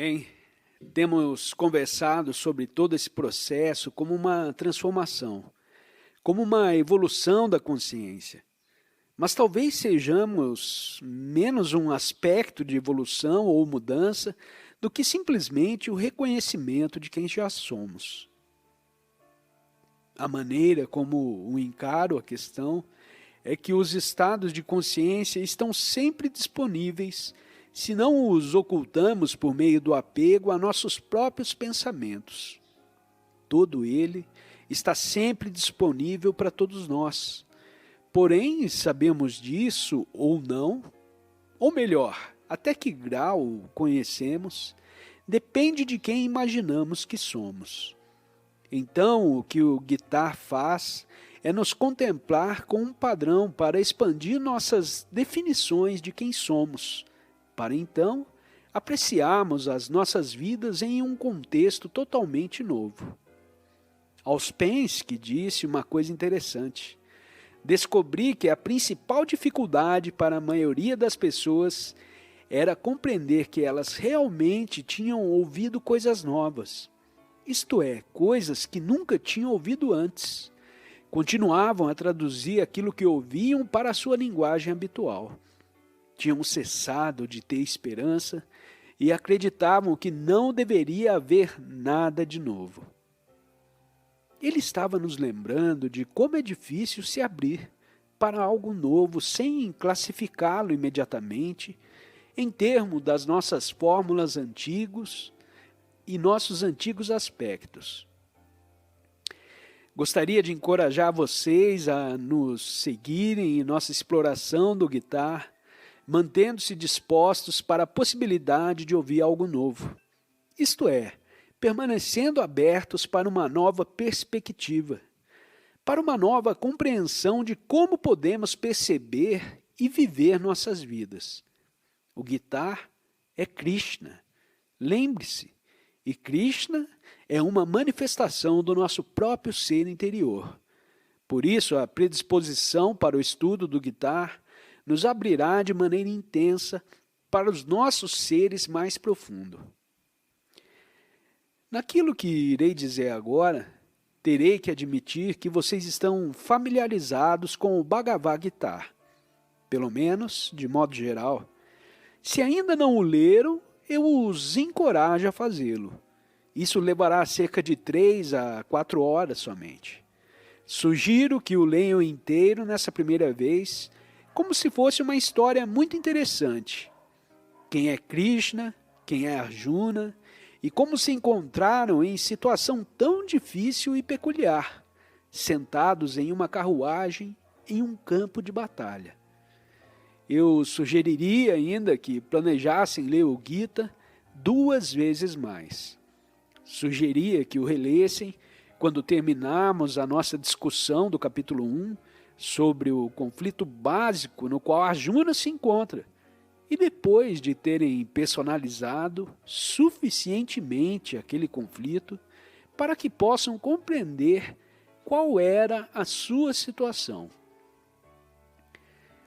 Bem, temos conversado sobre todo esse processo como uma transformação, como uma evolução da consciência. Mas talvez sejamos menos um aspecto de evolução ou mudança do que simplesmente o reconhecimento de quem já somos. A maneira como o encaro a questão é que os estados de consciência estão sempre disponíveis se não os ocultamos por meio do apego a nossos próprios pensamentos. Todo ele está sempre disponível para todos nós. Porém, sabemos disso ou não, ou melhor, até que grau o conhecemos, depende de quem imaginamos que somos. Então, o que o guitar faz é nos contemplar com um padrão para expandir nossas definições de quem somos, para então apreciarmos as nossas vidas em um contexto totalmente novo. Ouspensky disse uma coisa interessante. Descobri que a principal dificuldade para a maioria das pessoas era compreender que elas realmente tinham ouvido coisas novas, isto é, coisas que nunca tinham ouvido antes. Continuavam a traduzir aquilo que ouviam para a sua linguagem habitual. Tinham cessado de ter esperança e acreditavam que não deveria haver nada de novo. Ele estava nos lembrando de como é difícil se abrir para algo novo sem classificá-lo imediatamente em termos das nossas fórmulas antigos e nossos antigos aspectos. Gostaria de encorajar vocês a nos seguirem em nossa exploração do guitar, mantendo-se dispostos para a possibilidade de ouvir algo novo. Isto é, permanecendo abertos para uma nova perspectiva, para uma nova compreensão de como podemos perceber e viver nossas vidas. O guitar é Krishna, lembre-se, e Krishna é uma manifestação do nosso próprio ser interior. Por isso, a predisposição para o estudo do guitar nos abrirá de maneira intensa para os nossos seres mais profundos. Naquilo que irei dizer agora, terei que admitir que vocês estão familiarizados com o Bhagavad Gita, pelo menos de modo geral. Se ainda não o leram, eu os encorajo a fazê-lo. Isso levará cerca de 3 a 4 horas somente. Sugiro que o leiam inteiro nessa primeira vez, como se fosse uma história muito interessante. Quem é Krishna, quem é Arjuna, e como se encontraram em situação tão difícil e peculiar, sentados em uma carruagem em um campo de batalha. Eu sugeriria ainda que planejassem ler o Gita 2 vezes mais. Sugeria que o relessem quando terminarmos a nossa discussão do capítulo 1 sobre o conflito básico no qual Arjuna se encontra, e depois de terem personalizado suficientemente aquele conflito para que possam compreender qual era a sua situação.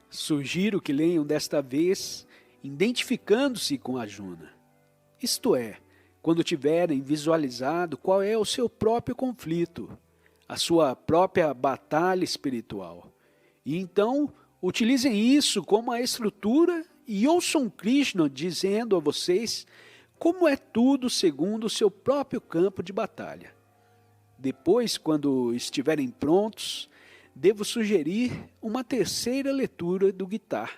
Sugiro que leiam desta vez identificando-se com Arjuna, isto é, quando tiverem visualizado qual é o seu próprio conflito, a sua própria batalha espiritual. E então, utilizem isso como a estrutura e ouçam Krishna dizendo a vocês como é tudo segundo o seu próprio campo de batalha. Depois, quando estiverem prontos, devo sugerir uma terceira leitura do Gita,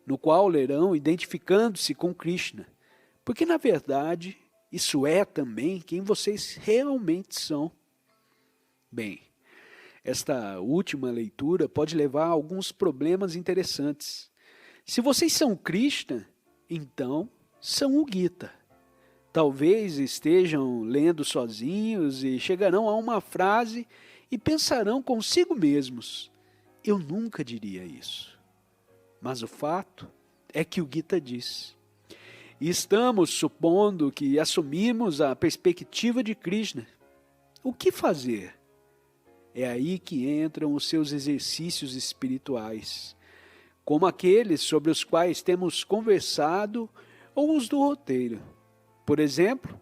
no qual lerão identificando-se com Krishna, porque na verdade isso é também quem vocês realmente são. Bem, esta última leitura pode levar a alguns problemas interessantes. Se vocês são Krishna, então são o Gita. Talvez estejam lendo sozinhos e chegarão a uma frase e pensarão consigo mesmos: eu nunca diria isso. Mas o fato é que o Gita diz. E estamos supondo que assumimos a perspectiva de Krishna. O que fazer? É aí que entram os seus exercícios espirituais, como aqueles sobre os quais temos conversado ou os do roteiro. Por exemplo,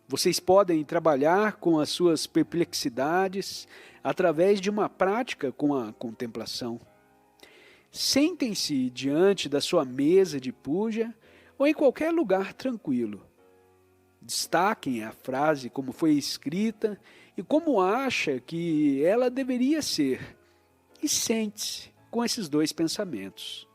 vocês podem trabalhar com as suas perplexidades através de uma prática com a contemplação. Sentem-se diante da sua mesa de puja ou em qualquer lugar tranquilo. Destaquem a frase como foi escrita e como acha que ela deveria ser. E sente-se com esses dois pensamentos.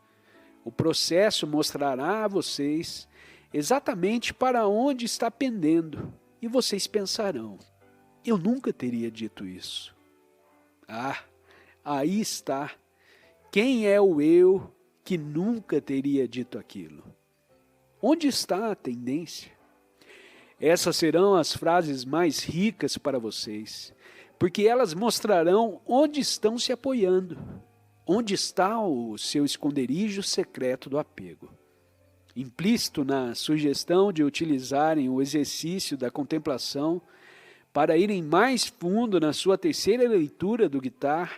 O processo mostrará a vocês exatamente para onde está pendendo e vocês pensarão: eu nunca teria dito isso. Ah, aí está. Quem é o eu que nunca teria dito aquilo? Onde está a tendência? Essas serão as frases mais ricas para vocês, porque elas mostrarão onde estão se apoiando, onde está o seu esconderijo secreto do apego. Implícito na sugestão de utilizarem o exercício da contemplação para irem mais fundo na sua terceira leitura do Gita,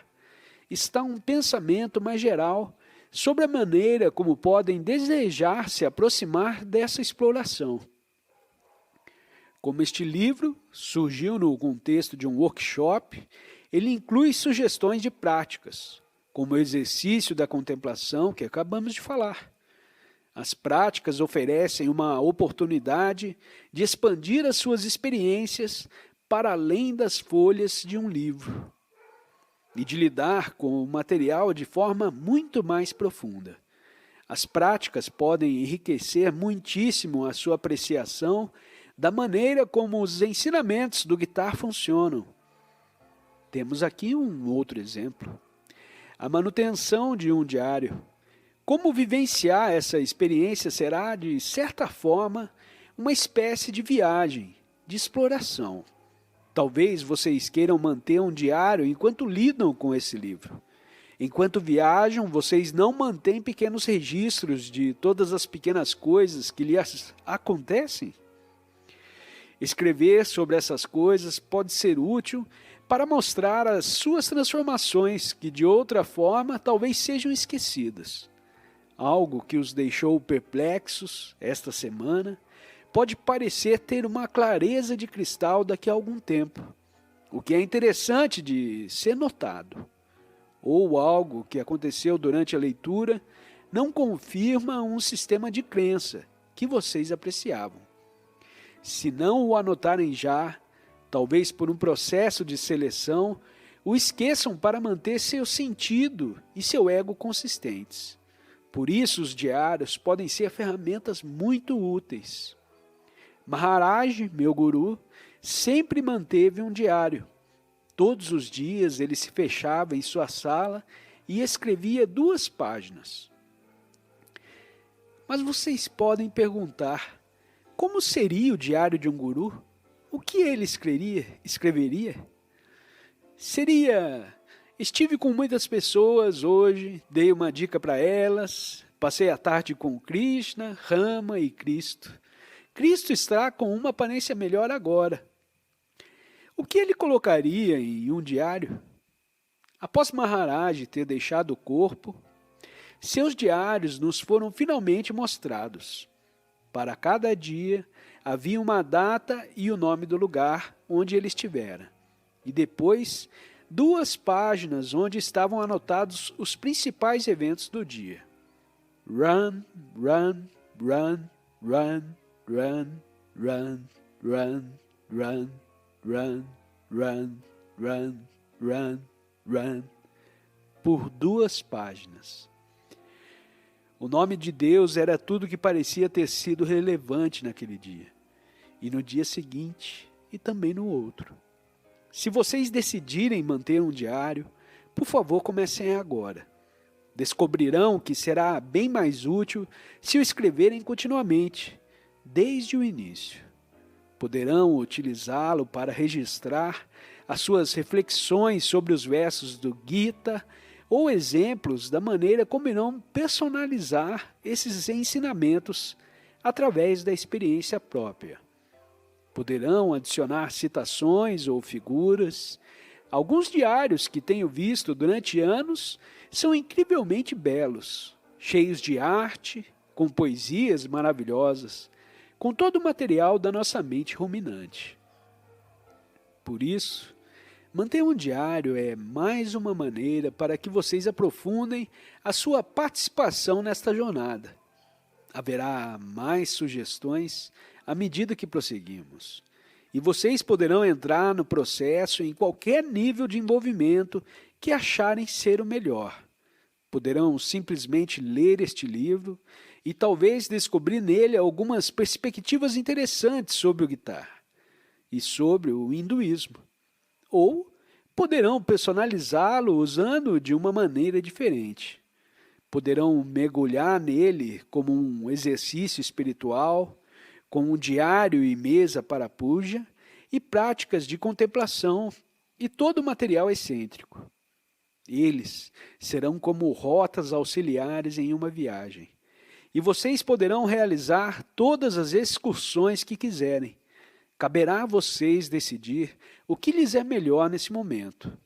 está um pensamento mais geral sobre a maneira como podem desejar se aproximar dessa exploração. Como este livro surgiu no contexto de um workshop, ele inclui sugestões de práticas, como o exercício da contemplação que acabamos de falar. As práticas oferecem uma oportunidade de expandir as suas experiências para além das folhas de um livro e de lidar com o material de forma muito mais profunda. As práticas podem enriquecer muitíssimo a sua apreciação da maneira como os ensinamentos do Gita funcionam. Temos aqui um outro exemplo. A manutenção de um diário. Como vivenciar essa experiência será, de certa forma, uma espécie de viagem, de exploração. Talvez vocês queiram manter um diário enquanto lidam com esse livro. Enquanto viajam, vocês não mantêm pequenos registros de todas as pequenas coisas que lhes acontecem? Escrever sobre essas coisas pode ser útil para mostrar as suas transformações que, de outra forma, talvez sejam esquecidas. Algo que os deixou perplexos esta semana pode parecer ter uma clareza de cristal daqui a algum tempo, o que é interessante de ser notado. Ou algo que aconteceu durante a leitura não confirma um sistema de crença que vocês apreciavam. Se não o anotarem já, talvez por um processo de seleção, o esqueçam para manter seu sentido e seu ego consistentes. Por isso, os diários podem ser ferramentas muito úteis. Maharaj, meu guru, sempre manteve um diário. Todos os dias ele se fechava em sua sala e escrevia 2 páginas. Mas vocês podem perguntar: como seria o diário de um guru? O que ele escreveria? Seria: estive com muitas pessoas hoje, dei uma dica para elas, passei a tarde com Krishna, Rama e Cristo. Cristo está com uma aparência melhor agora. O que ele colocaria em um diário? Após Maharaj ter deixado o corpo, seus diários nos foram finalmente mostrados. Para cada dia, havia uma data e o nome do lugar onde ele estivera. E depois, 2 páginas onde estavam anotados os principais eventos do dia. Run, run, run, run, run, run, run, run, run, run, run, run, run, por 2 páginas. O nome de Deus era tudo que parecia ter sido relevante naquele dia, e no dia seguinte, e também no outro. Se vocês decidirem manter um diário, por favor, comecem agora. Descobrirão que será bem mais útil se o escreverem continuamente, desde o início. Poderão utilizá-lo para registrar as suas reflexões sobre os versos do Gita ou exemplos da maneira como irão personalizar esses ensinamentos através da experiência própria. Poderão adicionar citações ou figuras. Alguns diários que tenho visto durante anos são incrivelmente belos, cheios de arte, com poesias maravilhosas, com todo o material da nossa mente ruminante. Por isso, manter um diário é mais uma maneira para que vocês aprofundem a sua participação nesta jornada. Haverá mais sugestões à medida que prosseguimos. E vocês poderão entrar no processo em qualquer nível de envolvimento que acharem ser o melhor. Poderão simplesmente ler este livro e talvez descobrir nele algumas perspectivas interessantes sobre o guitar e sobre o hinduísmo. Ou poderão personalizá-lo usando de uma maneira diferente. Poderão mergulhar nele como um exercício espiritual, com um diário e mesa para puja e práticas de contemplação e todo o material excêntrico. Eles serão como rotas auxiliares em uma viagem. E vocês poderão realizar todas as excursões que quiserem. Caberá a vocês decidir o que lhes é melhor nesse momento.